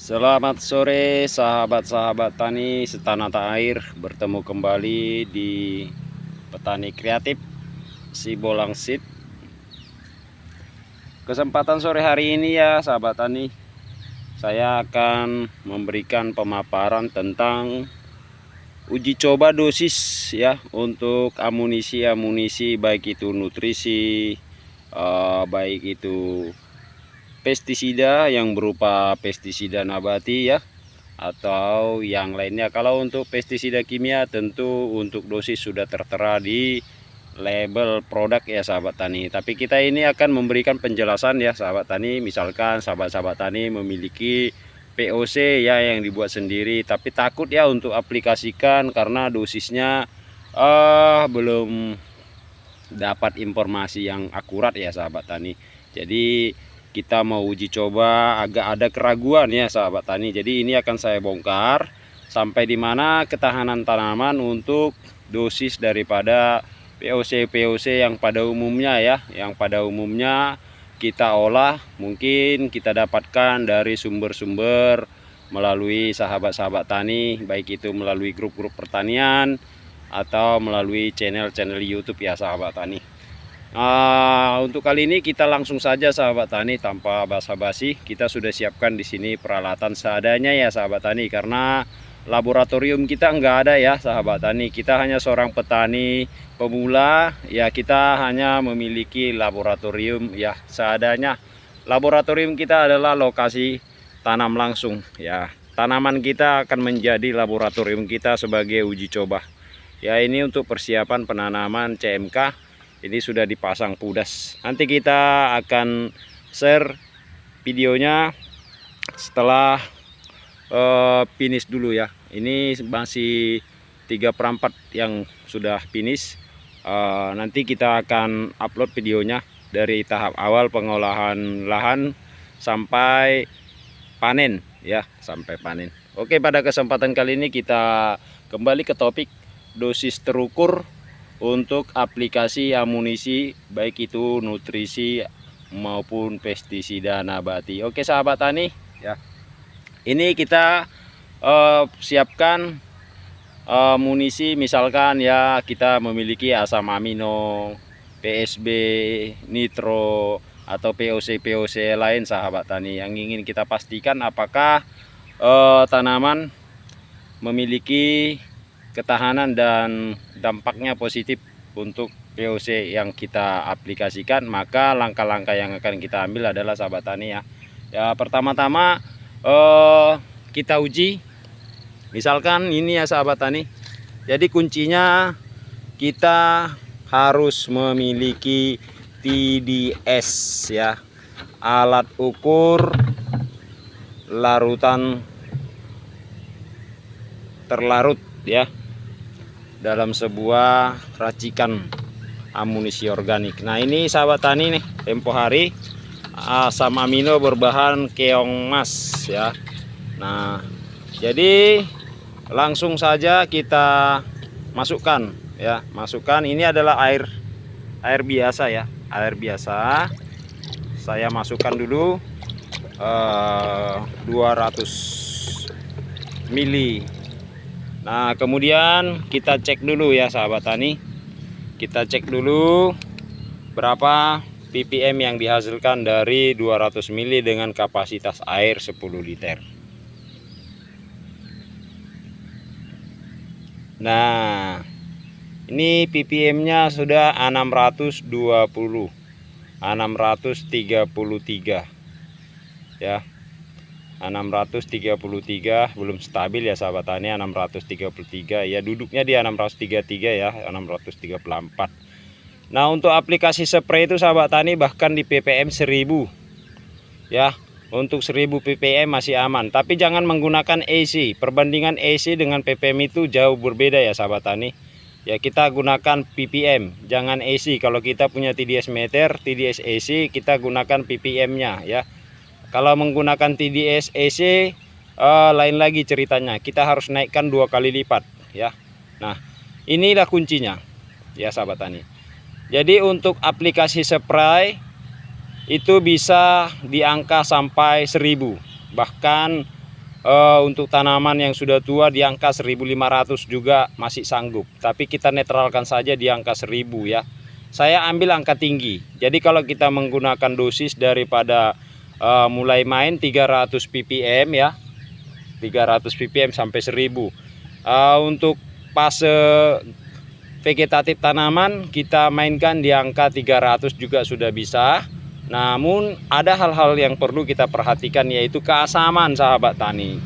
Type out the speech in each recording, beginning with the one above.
Selamat sore sahabat-sahabat tani setanah air, bertemu kembali di Petani Kreatif Sibolang Seed. Kesempatan sore hari ini ya sahabat tani, saya akan memberikan pemaparan tentang uji coba dosis ya untuk amunisi baik itu nutrisi, baik itu pestisida yang berupa pestisida nabati ya, atau yang lainnya. Kalau untuk pestisida kimia tentu untuk dosis sudah tertera di label produk ya sahabat tani. Tapi kita ini akan memberikan penjelasan ya sahabat tani. Misalkan sahabat-sahabat tani memiliki POC ya yang dibuat sendiri, tapi takut ya untuk aplikasikan karena dosisnya belum dapat informasi yang akurat ya sahabat tani. Jadi kita mau uji coba, agak ada keraguan ya sahabat tani. Jadi ini akan saya bongkar sampai di mana ketahanan tanaman untuk dosis daripada POC yang pada umumnya ya, yang pada umumnya kita olah, mungkin kita dapatkan dari sumber-sumber melalui sahabat-sahabat tani, baik itu melalui grup-grup pertanian atau melalui channel-channel YouTube ya sahabat tani. Untuk kali ini kita langsung saja sahabat tani, tanpa basa-basi. Kita sudah siapkan di sini peralatan seadanya ya sahabat tani, karena laboratorium kita enggak ada ya sahabat tani. Kita hanya seorang petani pemula ya, kita hanya memiliki laboratorium ya seadanya. Laboratorium kita adalah lokasi tanam langsung ya. Tanaman kita akan menjadi laboratorium kita sebagai uji coba ya. Ini untuk persiapan penanaman CMK. Ini sudah dipasang pudas. Nanti kita akan share videonya setelah finish dulu ya. Ini masih 3/4 yang sudah finish. Nanti kita akan upload videonya dari tahap awal pengolahan lahan sampai panen ya, sampai panen. Oke, pada kesempatan kali ini kita kembali ke topik dosis terukur untuk aplikasi amunisi baik itu nutrisi maupun pestisida nabati. Oke sahabat tani ya, ini kita siapkan amunisi. Misalkan ya kita memiliki asam amino, PSB, nitro atau POC lain sahabat tani, yang ingin kita pastikan apakah tanaman memiliki ketahanan dan dampaknya positif untuk POC yang kita aplikasikan. Maka langkah-langkah yang akan kita ambil adalah sahabat tani ya. Ya, pertama-tama kita uji. Misalkan ini ya sahabat tani. Jadi kuncinya kita harus memiliki TDS ya, alat ukur larutan terlarut ya, dalam sebuah racikan amunisi organik. Nah ini sahabat tani nih, tempo hari asam amino berbahan keong emas ya. Nah jadi langsung saja kita masukkan ya, masukkan. Ini adalah air biasa ya, air biasa. Saya masukkan dulu 200 mili. Nah kemudian kita cek dulu ya sahabat tani, kita cek dulu berapa ppm yang dihasilkan dari 200 mili dengan kapasitas air 10 liter. Nah ini ppm nya sudah 633 ya, 633, belum stabil ya sahabat tani. 633 ya, duduknya di 633 ya, 634. Nah untuk aplikasi spray itu sahabat tani bahkan di ppm 1000 ya. Untuk 1000 ppm masih aman, tapi jangan menggunakan AC. Perbandingan AC dengan ppm itu jauh berbeda ya sahabat tani ya. Kita gunakan ppm, jangan AC. Kalau kita punya TDS meter, TDS AC, kita gunakan ppm nya ya. Kalau menggunakan TDS AC lain lagi ceritanya, kita harus naikkan 2 kali lipat ya. Nah inilah kuncinya ya sahabat tani. Jadi untuk aplikasi spray itu bisa di angka sampai 1000, bahkan untuk tanaman yang sudah tua di angka 1.500 juga masih sanggup, tapi kita netralkan saja di angka 1.000 ya. Saya ambil angka tinggi. Jadi kalau kita menggunakan dosis daripada mulai main 300 ppm ya, 300 ppm sampai 1.000. Untuk fase vegetatif tanaman kita mainkan di angka 300 juga sudah bisa. Namun ada hal-hal yang perlu kita perhatikan, yaitu keasaman sahabat tani.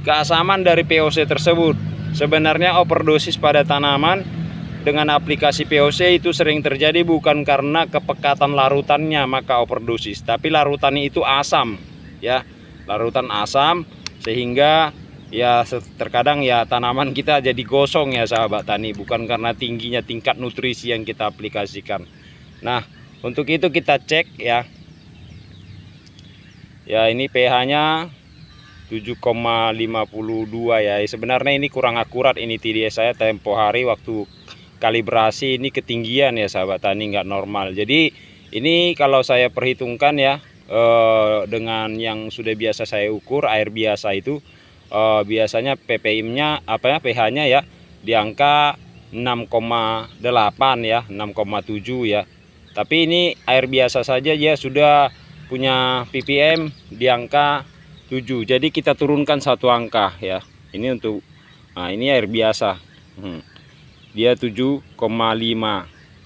Keasaman dari POC tersebut. Sebenarnya overdosis pada tanaman dengan aplikasi POC itu sering terjadi bukan karena kepekatan larutannya maka overdosis, tapi larutannya itu asam ya. Larutan asam sehingga ya terkadang ya tanaman kita jadi gosong ya sahabat tani, bukan karena tingginya tingkat nutrisi yang kita aplikasikan. Nah, untuk itu kita cek ya. Ya, ini pH-nya 7,52 ya. Sebenarnya ini kurang akurat ini TDS saya tempo hari waktu kalibrasi, ini ketinggian ya sahabat tani, nggak normal. Jadi ini kalau saya perhitungkan ya dengan yang sudah biasa saya ukur air biasa itu biasanya ppm-nya apa ya, pH-nya ya di angka 6,8 ya, 6,7 ya. Tapi ini air biasa saja ya sudah punya ppm di angka 7. Jadi kita turunkan satu angka ya. Ini untuk ini air biasa. Dia 7,5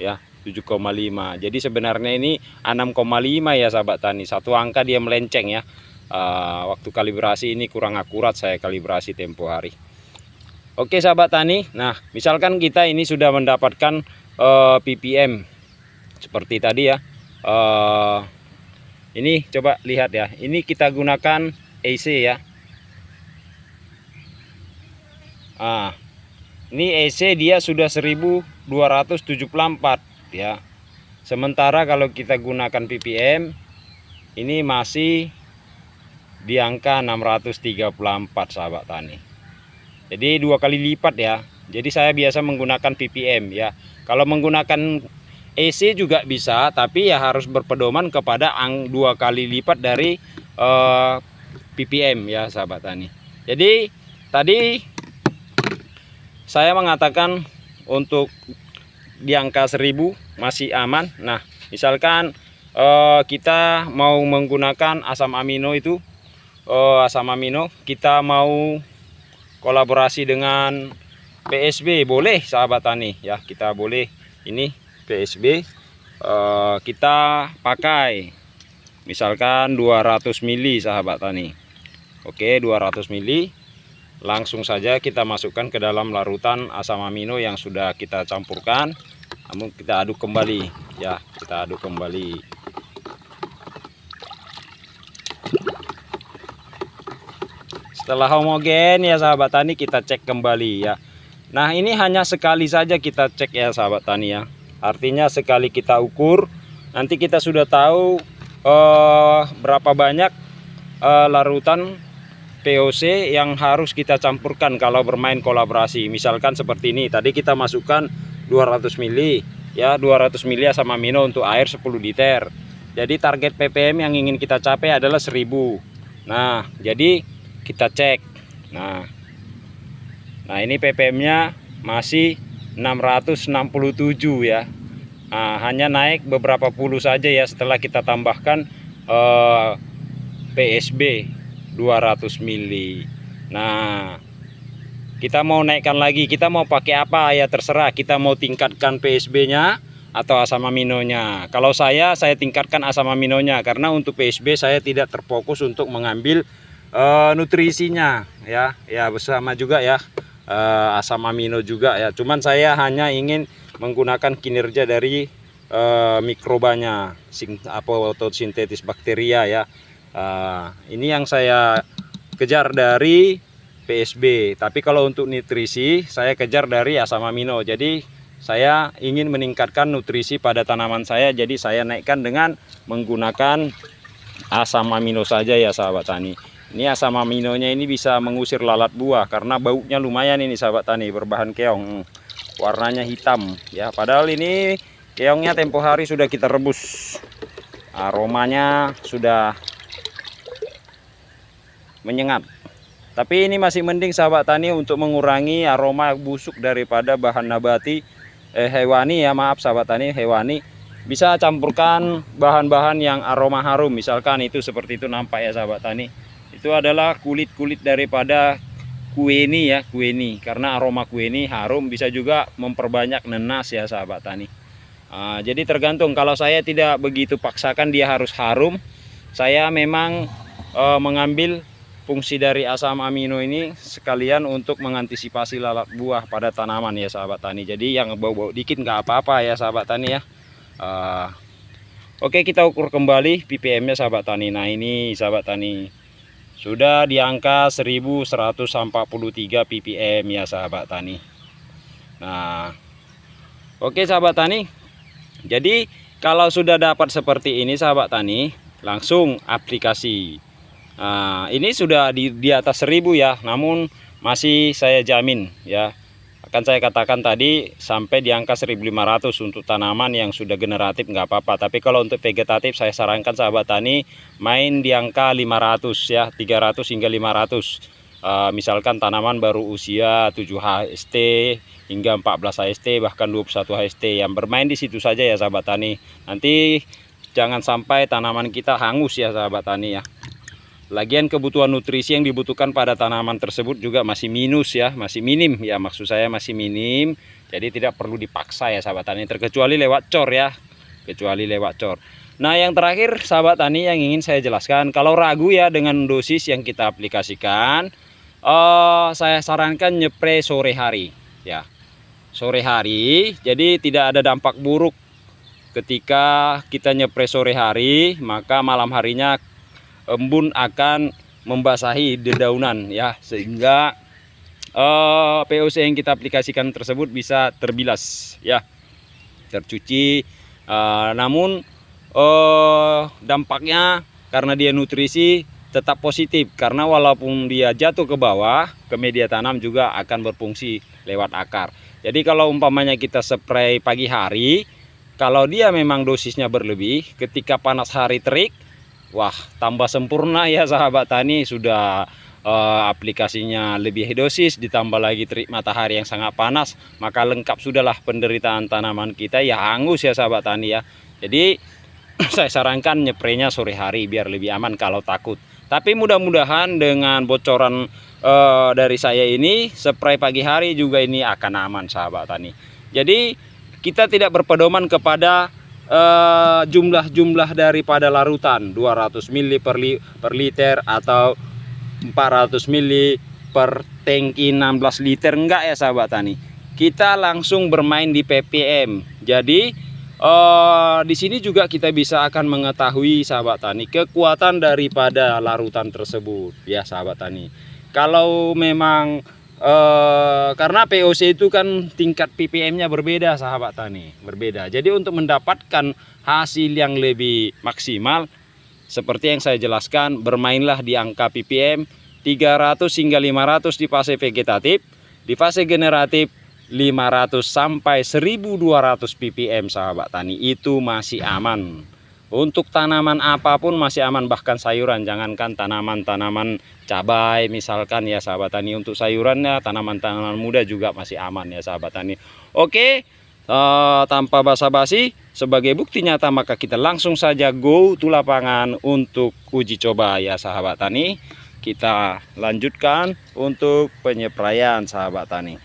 ya, 7,5. Jadi sebenarnya ini 6,5 ya sahabat tani. Satu angka dia melenceng ya. Waktu kalibrasi ini kurang akurat saya kalibrasi tempo hari. Oke sahabat tani. Nah, misalkan kita ini sudah mendapatkan ppm seperti tadi ya. Ini coba lihat ya. Ini kita gunakan EC ya. Ini EC dia sudah 1274 ya. Sementara kalau kita gunakan ppm ini masih di angka 634 sahabat tani. Jadi 2 kali lipat ya. Jadi saya biasa menggunakan ppm ya. Kalau menggunakan EC juga bisa, tapi ya harus berpedoman kepada 2 kali lipat dari ppm ya sahabat tani. Jadi tadi saya mengatakan untuk di angka 1.000 masih aman. Nah, misalkan kita mau menggunakan asam amino itu, asam amino kita mau kolaborasi dengan PSB, boleh sahabat tani ya. Kita boleh ini PSB kita pakai misalkan 200 mili sahabat tani. Oke, 200 mili langsung saja kita masukkan ke dalam larutan asam amino yang sudah kita campurkan. Namun kita aduk kembali ya, kita aduk kembali. Setelah homogen ya sahabat tani, kita cek kembali ya. Nah, ini hanya sekali saja kita cek ya sahabat tani ya. Artinya sekali kita ukur, nanti kita sudah tahu berapa banyak larutan POC yang harus kita campurkan kalau bermain kolaborasi. Misalkan seperti ini, tadi kita masukkan 200 mili ya, 200 mili asam amino untuk air 10 liter. Jadi target ppm yang ingin kita capai adalah 1.000. Nah, jadi kita cek. Nah ini ppm-nya masih 667 ya. Hanya naik beberapa puluh saja ya setelah kita tambahkan PSB 200 mili. Nah, kita mau naikkan lagi, kita mau pakai apa ya terserah. Kita mau tingkatkan PSB-nya atau asam aminonya. Kalau saya tingkatkan asam aminonya, karena untuk PSB saya tidak terfokus untuk mengambil nutrisinya ya. Ya bersama juga ya asam amino juga ya. Cuman saya hanya ingin menggunakan kinerja dari mikrobanya, fotosintesis bakteria ya. Ini yang saya kejar dari PSB. Tapi kalau untuk nutrisi saya kejar dari asam amino. Jadi saya ingin meningkatkan nutrisi pada tanaman saya. Jadi saya naikkan dengan menggunakan asam amino saja ya sahabat tani. Ini asam aminonya ini bisa mengusir lalat buah karena baunya lumayan ini sahabat tani, berbahan keong. Warnanya hitam ya. Padahal ini keongnya tempo hari sudah kita rebus. Aromanya sudah menyengat. Tapi ini masih mending sahabat tani untuk mengurangi aroma busuk daripada bahan nabati hewani ya, maaf sahabat tani, hewani. Bisa campurkan bahan-bahan yang aroma harum, misalkan itu seperti itu nampak ya sahabat tani. Itu adalah kulit-kulit daripada kueni ya, kueni. Karena aroma kueni harum, bisa juga memperbanyak nenas ya sahabat tani. Jadi tergantung, kalau saya tidak begitu paksakan dia harus harum. Saya memang mengambil fungsi dari asam amino ini sekalian untuk mengantisipasi lalat buah pada tanaman ya sahabat tani. Jadi yang bau-bau dikit nggak apa-apa ya sahabat tani ya. Oke, kita ukur kembali ppm nya sahabat tani. Nah ini sahabat tani sudah di angka 1143 ppm ya sahabat tani. Nah oke sahabat tani, jadi kalau sudah dapat seperti ini sahabat tani, langsung aplikasi. Nah, ini sudah di atas 1000 ya, namun masih saya jamin ya. Akan saya katakan tadi sampai di angka 1500 untuk tanaman yang sudah generatif nggak apa-apa. Tapi kalau untuk vegetatif saya sarankan sahabat tani main di angka 500 ya, 300 hingga 500. Misalkan tanaman baru usia 7 HST hingga 14 HST bahkan 21 HST, yang bermain di situ saja ya sahabat tani. Nanti jangan sampai tanaman kita hangus ya sahabat tani ya. Lagian kebutuhan nutrisi yang dibutuhkan pada tanaman tersebut juga masih minus ya, masih minim ya, maksud saya masih minim. Jadi tidak perlu dipaksa ya sahabat tani, terkecuali lewat cor ya, kecuali lewat cor. Nah yang terakhir sahabat tani yang ingin saya jelaskan, kalau ragu ya dengan dosis yang kita aplikasikan, saya sarankan nyepre sore hari ya, sore hari. Jadi tidak ada dampak buruk ketika kita nyepre sore hari, maka malam harinya embun akan membasahi dedaunan ya, sehingga POC yang kita aplikasikan tersebut bisa terbilas ya, tercuci. Namun dampaknya karena dia nutrisi tetap positif, karena walaupun dia jatuh ke bawah ke media tanam juga akan berfungsi lewat akar. Jadi kalau umpamanya kita spray pagi hari, kalau dia memang dosisnya berlebih, ketika panas hari terik, wah tambah sempurna ya sahabat tani. Sudah aplikasinya lebih dosis, ditambah lagi terik matahari yang sangat panas, maka lengkap sudahlah penderitaan tanaman kita ya, hangus ya sahabat tani ya. Jadi saya sarankan nyepraynya sore hari biar lebih aman kalau takut. Tapi mudah-mudahan dengan bocoran dari saya ini, spray pagi hari juga ini akan aman sahabat tani. Jadi kita tidak berpedoman kepada jumlah daripada larutan 200 ml per liter atau 400 ml per tangki 16 liter, enggak ya sahabat tani. Kita langsung bermain di ppm. Jadi di sini juga kita bisa akan mengetahui sahabat tani kekuatan daripada larutan tersebut ya sahabat tani. Kalau memang karena POC itu kan tingkat ppm-nya berbeda sahabat tani, berbeda. Jadi untuk mendapatkan hasil yang lebih maksimal seperti yang saya jelaskan, bermainlah di angka ppm 300 hingga 500 di fase vegetatif, di fase generatif 500 sampai 1200 ppm sahabat tani, itu masih aman. Untuk tanaman apapun masih aman, bahkan sayuran, jangankan tanaman-tanaman cabai misalkan ya sahabat tani. Untuk sayurannya, tanaman-tanaman muda juga masih aman ya sahabat tani. Oke, tanpa basa-basi, sebagai bukti nyata maka kita langsung saja go to lapangan untuk uji coba ya sahabat tani. Kita lanjutkan untuk penyepraian sahabat tani.